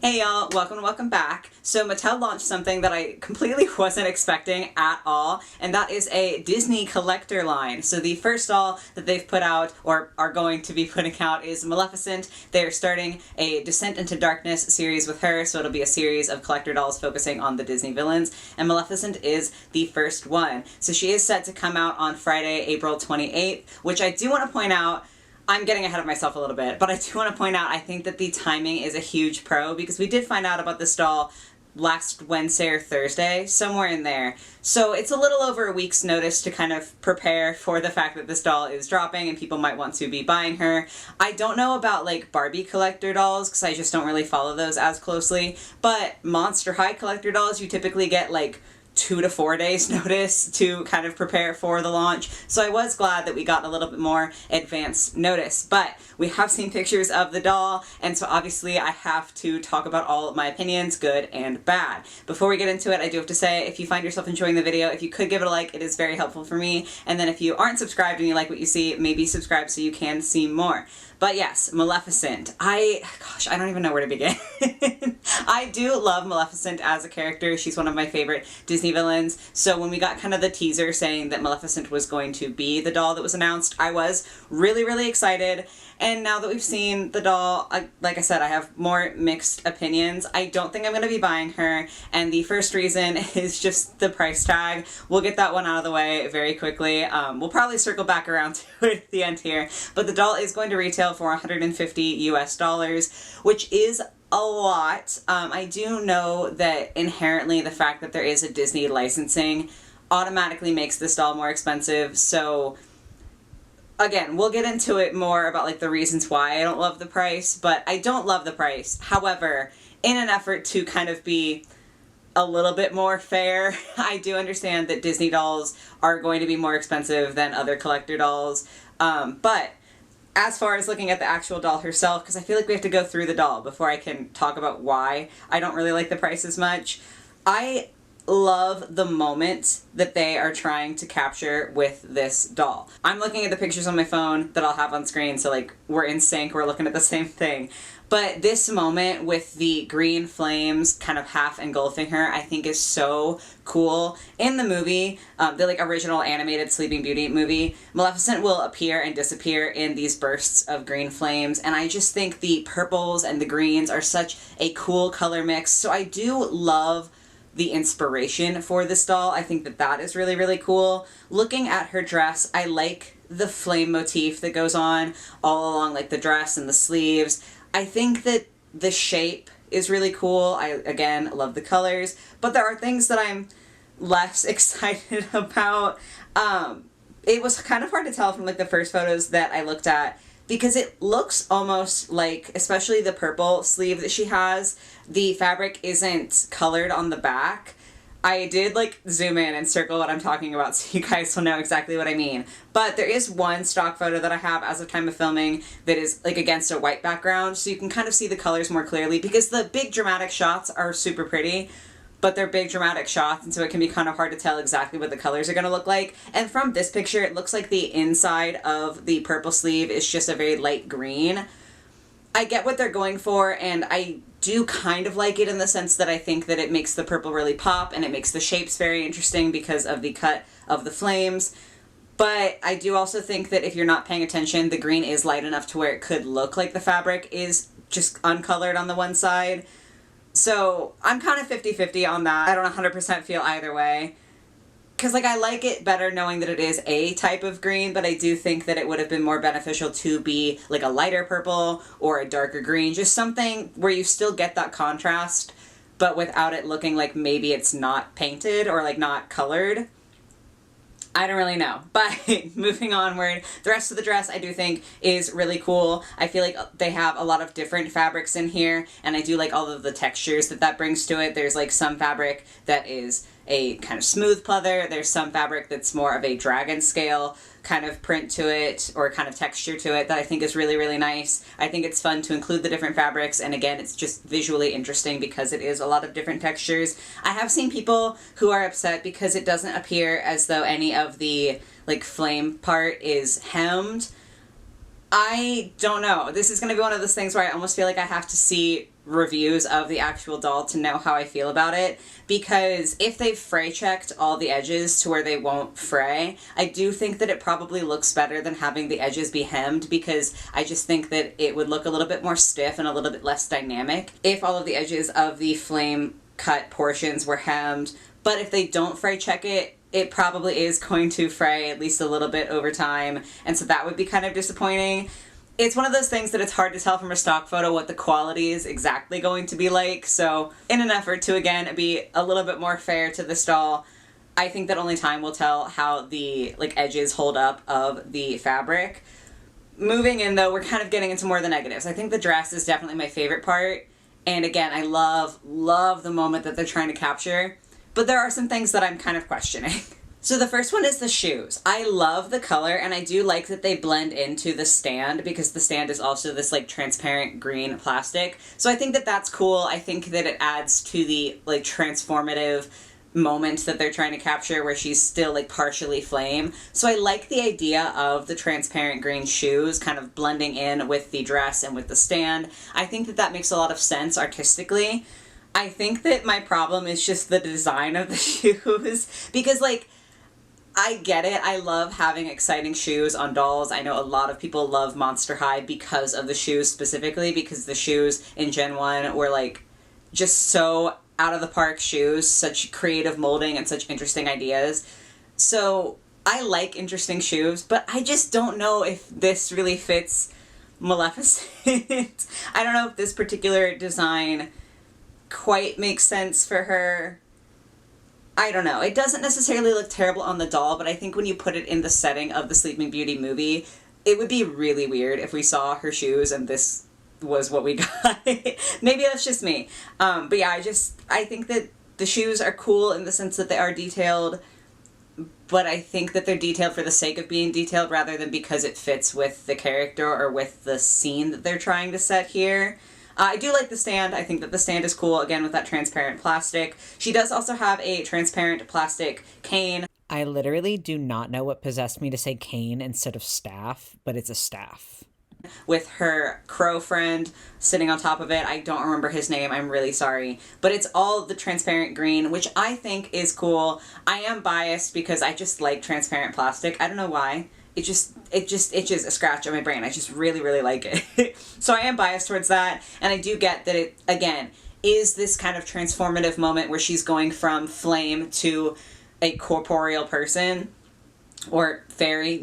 Hey y'all, welcome back. So Mattel launched something that I completely wasn't expecting at all, and that is a Disney collector line. So the first doll that they've put out, or are going to be putting out, is Maleficent. They're starting a Descent into Darkness series with her, so it'll be a series of collector dolls focusing on the Disney villains, and Maleficent is the first one. So she is set to come out on Friday, April 28th, which I do want to point out, I'm getting ahead of myself a little bit, but I do want to point out I think that the timing is a huge pro because we did find out about this doll last Wednesday or Thursday, somewhere in there. So it's a little over a week's notice to kind of prepare for the fact that this doll is dropping and people might want to be buying her. I don't know about like Barbie collector dolls because I just don't really follow those as closely, but Monster High collector dolls you typically get like 2 to 4 days notice to kind of prepare for the launch. So I was glad that we got a little bit more advance notice, but we have seen pictures of the doll, and so obviously I have to talk about all of my opinions, good and bad. Before we get into it, I do have to say, if you find yourself enjoying the video, if you could give it a like, it is very helpful for me. And then if you aren't subscribed and you like what you see, maybe subscribe so you can see more. But yes, Maleficent. Gosh, I don't even know where to begin. I do love Maleficent as a character. She's one of my favorite Disney villains. So when we got kind of the teaser saying that Maleficent was going to be the doll that was announced, I was really, really excited. And now that we've seen the doll, like I said, I have more mixed opinions. I don't think I'm going to be buying her, and the first reason is just the price tag. We'll get that one out of the way very quickly. We'll probably circle back around to it at the end here, but the doll is going to retail for $150 US, which is a lot. I do know that inherently the fact that there is a Disney licensing automatically makes this doll more expensive, so again, we'll get into it more about like the reasons why I don't love the price, but I don't love the price. However, in an effort to kind of be a little bit more fair, I do understand that Disney dolls are going to be more expensive than other collector dolls. But as far as looking at the actual doll herself, because I feel like we have to go through the doll before I can talk about why I don't really like the price as much, I love the moment that they are trying to capture with this doll. I'm looking at the pictures on my phone that I'll have on screen, so like we're in sync, we're looking at the same thing. But this moment with the green flames kind of half engulfing her, I think is so cool. In the movie, the like original animated Sleeping Beauty movie, Maleficent will appear and disappear in these bursts of green flames, and I just think the purples and the greens are such a cool color mix. So I do love the inspiration for this doll. I think that that is really, really cool. Looking at her dress, I like the flame motif that goes on all along like the dress and the sleeves. I think that the shape is really cool. I, again, love the colors, but there are things that I'm less excited about. It was kind of hard to tell from like the first photos that I looked at, because it looks almost like, especially the purple sleeve that she has, the fabric isn't colored on the back. I did like zoom in and circle what I'm talking about so you guys will know exactly what I mean. But there is one stock photo that I have as of time of filming that is like against a white background, so you can kind of see the colors more clearly, because the big dramatic shots are super pretty, but they're big dramatic shots, and so it can be kind of hard to tell exactly what the colors are going to look like. And from this picture, it looks like the inside of the purple sleeve is just a very light green. I get what they're going for, and I do kind of like it in the sense that I think that it makes the purple really pop, and it makes the shapes very interesting because of the cut of the flames. But I do also think that if you're not paying attention, the green is light enough to where it could look like the fabric is just uncolored on the one side. So I'm kind of 50-50 on that. I don't 100% feel either way. Because like I like it better knowing that it is a type of green, but I do think that it would have been more beneficial to be like a lighter purple or a darker green. Just something where you still get that contrast, but without it looking like maybe it's not painted or like not colored. I don't really know, but moving onward, the rest of the dress I do think is really cool. I feel like they have a lot of different fabrics in here, and I do like all of the textures that that brings to it. There's like some fabric that is a kind of smooth pleather, there's some fabric that's more of a dragon scale kind of print to it, or kind of texture to it, that I think is really, really nice. I think it's fun to include the different fabrics, and again, it's just visually interesting because it is a lot of different textures. I have seen people who are upset because it doesn't appear as though any of the like flame part is hemmed. I don't know. This is going to be one of those things where I almost feel like I have to see reviews of the actual doll to know how I feel about it, because if they've fray checked all the edges to where they won't fray, I do think that it probably looks better than having the edges be hemmed, because I just think that it would look a little bit more stiff and a little bit less dynamic if all of the edges of the flame cut portions were hemmed. But if they don't fray check it, it probably is going to fray at least a little bit over time, and so that would be kind of disappointing. It's one of those things that it's hard to tell from a stock photo what the quality is exactly going to be like, so in an effort to, again, be a little bit more fair to this doll, I think that only time will tell how the edges hold up of the fabric. Moving in, though, we're kind of getting into more of the negatives. I think the dress is definitely my favorite part, and again, I love the moment that they're trying to capture, but there are some things that I'm kind of questioning. So the first one is the shoes. I love the color, and I do like that they blend into the stand, because the stand is also this transparent green plastic. So I think that that's cool. I think that it adds to the transformative moment that they're trying to capture, where she's still partially flame. So I like the idea of the transparent green shoes kind of blending in with the dress and with the stand. I think that that makes a lot of sense artistically. I think that my problem is just the design of the shoes, because I get it. I love having exciting shoes on dolls. I know a lot of people love Monster High because of the shoes specifically, because the shoes in Gen 1 were just so out of the park shoes, such creative molding and such interesting ideas. So I like interesting shoes, but I just don't know if this really fits Maleficent. I don't know if this particular design quite makes sense for her. I don't know. It doesn't necessarily look terrible on the doll, but I think when you put it in the setting of the Sleeping Beauty movie, it would be really weird if we saw her shoes and this was what we got. Maybe that's just me. But yeah, I think that the shoes are cool in the sense that they are detailed, but I think that they're detailed for the sake of being detailed rather than because it fits with the character or with the scene that they're trying to set here. I do like the stand. I think that the stand is cool, again, with that transparent plastic. She does also have a transparent plastic cane. I literally do not know what possessed me to say cane instead of staff, but it's a staff. With her crow friend sitting on top of it. I don't remember his name, I'm really sorry. But it's all the transparent green, which I think is cool. I am biased because I just like transparent plastic. I don't know why. It just itches a scratch on my brain. I just really like it. So I am biased towards that, and I do get that it, again, is this kind of transformative moment where she's going from flame to a corporeal person, or fairy,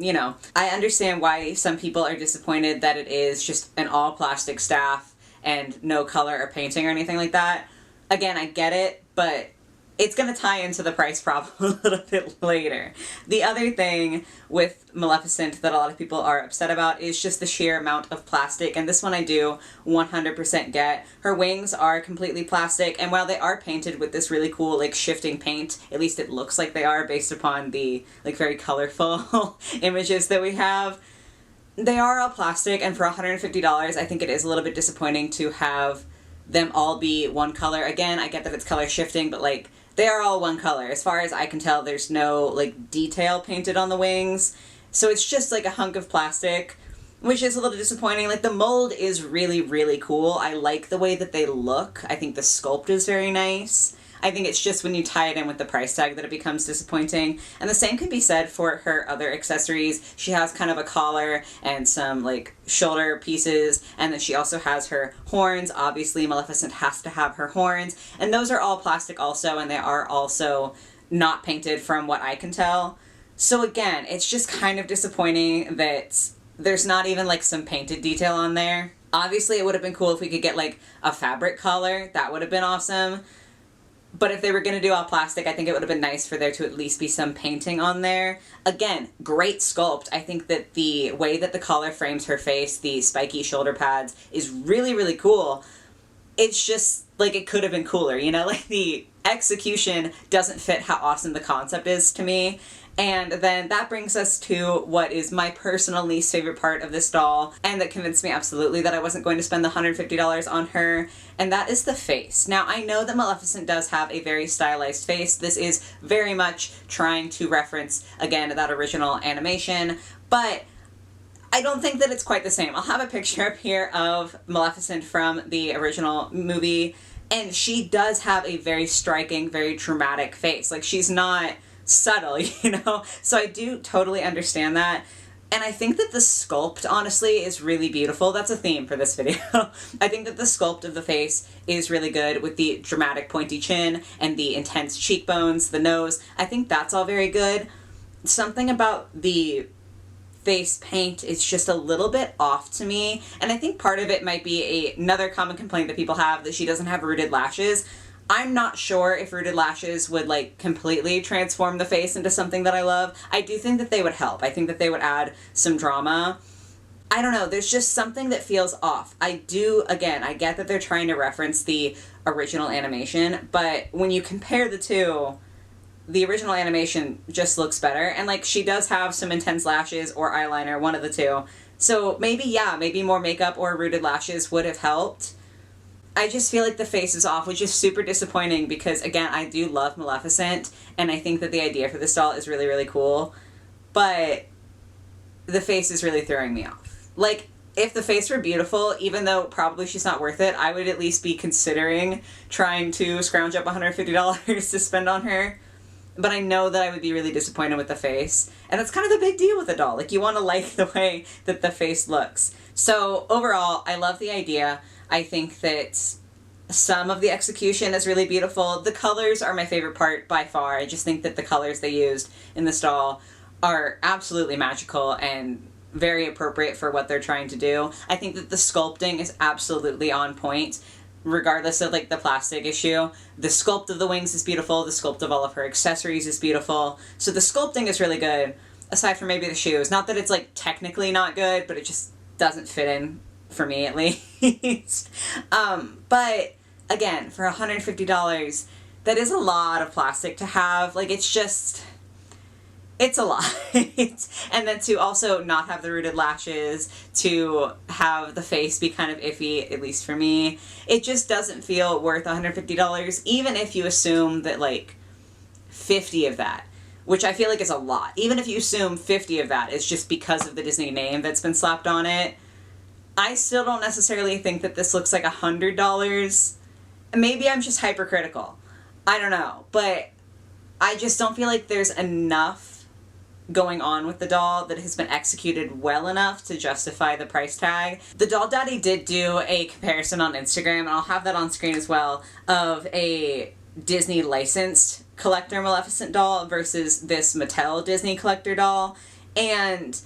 I understand why some people are disappointed that it is just an all plastic staff and no color or painting or anything like that. Again, I get it, but it's going to tie into the price problem a little bit later. The other thing with Maleficent that a lot of people are upset about is just the sheer amount of plastic, and this one I do 100% get. Her wings are completely plastic, and while they are painted with this really cool shifting paint, at least it looks like they are based upon the very colorful images that we have, they are all plastic, and for $150 I think it is a little bit disappointing to have them all be one color. Again, I get that it's color shifting, but they are all one color. As far as I can tell, there's no detail painted on the wings. So it's just a hunk of plastic, which is a little disappointing. The mold is really cool. I like the way that they look. I think the sculpt is very nice. I think it's just when you tie it in with the price tag that it becomes disappointing. And the same can be said for her other accessories. She has kind of a collar and some shoulder pieces, and then she also has her horns. Obviously, Maleficent has to have her horns, and those are all plastic also, and they are also not painted from what I can tell. So again, it's just kind of disappointing that there's not even some painted detail on there. Obviously, it would have been cool if we could get a fabric collar. That would have been awesome. But if they were going to do all plastic, I think it would have been nice for there to at least be some painting on there. Again, great sculpt. I think that the way that the collar frames her face, the spiky shoulder pads, is really cool. It's just, it could have been cooler, the execution doesn't fit how awesome the concept is to me. And then that brings us to what is my personal least favorite part of this doll, and that convinced me absolutely that I wasn't going to spend the $150 on her, and that is the face. Now, I know that Maleficent does have a very stylized face. This is very much trying to reference, again, that original animation, but I don't think that it's quite the same. I'll have a picture up here of Maleficent from the original movie, and she does have a very striking, very dramatic face. Like, she's not subtle, you know? So I do totally understand that. And I think that the sculpt, honestly, is really beautiful. That's a theme for this video. I think that the sculpt of the face is really good with the dramatic pointy chin and the intense cheekbones, the nose. I think that's all very good. Something about the face paint is just a little bit off to me, and I think part of it might be another common complaint that people have, that she doesn't have rooted lashes. I'm not sure if rooted lashes would like completely transform the face into something that I love. I do think that they would help. I think that they would add some drama. I don't know, there's just something that feels off. I get that they're trying to reference the original animation, but when you compare the two, the original animation just looks better, and like, she does have some intense lashes or eyeliner, one of the two. So maybe more makeup or rooted lashes would have helped. I just feel like the face is off, which is super disappointing because, again, I do love Maleficent, and I think that the idea for this doll is really, really cool, but the face is really throwing me off. Like, if the face were beautiful, even though probably she's not worth it, I would at least be considering trying to scrounge up $150 to spend on her. But I know that I would be really disappointed with the face. And that's kind of the big deal with a doll. Like, you want to like the way that the face looks. So overall, I love the idea. I think that some of the execution is really beautiful. The colors are my favorite part by far. I just think that the colors they used in this doll are absolutely magical and very appropriate for what they're trying to do. I think that the sculpting is absolutely on point. Regardless of like the plastic issue, the sculpt of the wings is beautiful, the sculpt of all of her accessories is beautiful, so the sculpting is really good, aside from maybe the shoes. Not that it's like technically not good, but it just doesn't fit in for me at least. But again, for $150, that is a lot of plastic to have. Like, it's a lot. And then to also not have the rooted lashes, to have the face be kind of iffy, at least for me, it just doesn't feel worth $150, even if you assume that like 50 of that, which I feel like is a lot, even if you assume 50 of that is just because of the Disney name that's been slapped on it, I still don't necessarily think that this looks like $100. Maybe I'm just hypercritical. I don't know, but I just don't feel like there's enough going on with the doll that has been executed well enough to justify the price tag. The Doll Daddy did do a comparison on Instagram, and I'll have that on screen as well, of a Disney licensed collector Maleficent doll versus this Mattel Disney collector doll. And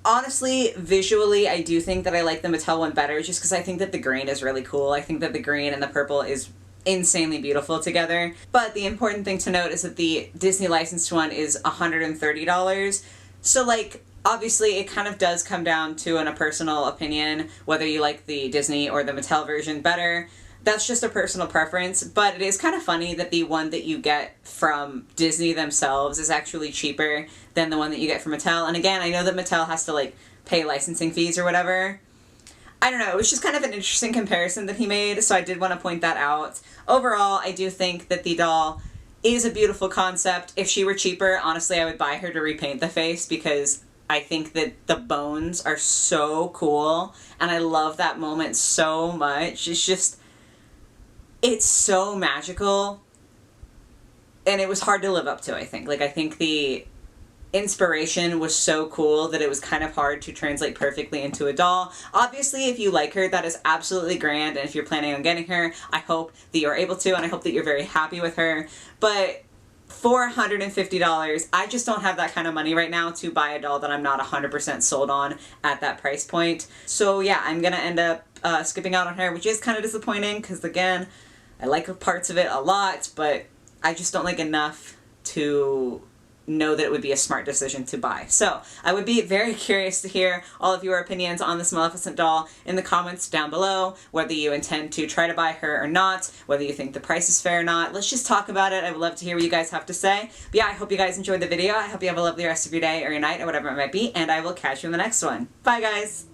honestly, visually, I do think that I like the Mattel one better, just because I think that the green is really cool. I think that the green and the purple is insanely beautiful together. But the important thing to note is that the Disney licensed one is $130. So like, obviously it kind of does come down to a personal opinion, whether you like the Disney or the Mattel version better. That's just a personal preference, but it is kind of funny that the one that you get from Disney themselves is actually cheaper than the one that you get from Mattel. And again, I know that Mattel has to like pay licensing fees or whatever. I don't know, it was just kind of an interesting comparison that he made, so I did want to point that out. Overall, I do think that the doll is a beautiful concept. If she were cheaper, honestly, I would buy her to repaint the face, because I think that the bones are so cool, and I love that moment so much. It's so magical, and it was hard to live up to, I think. Like, I think the inspiration was so cool that it was kind of hard to translate perfectly into a doll. Obviously, if you like her, that is absolutely grand, and if you're planning on getting her, I hope that you're able to, and I hope that you're very happy with her. But for $150, I just don't have that kind of money right now to buy a doll that I'm not 100% sold on at that price point. So yeah, I'm gonna end up skipping out on her, which is kind of disappointing, because again, I like parts of it a lot, but I just don't like enough to know that it would be a smart decision to buy. So I would be very curious to hear all of your opinions on this Maleficent doll in the comments down below, whether you intend to try to buy her or not, whether you think the price is fair or not. Let's just talk about it. I would love to hear what you guys have to say. But yeah, I hope you guys enjoyed the video. I hope you have a lovely rest of your day or your night or whatever it might be, and I will catch you in the next one. Bye guys!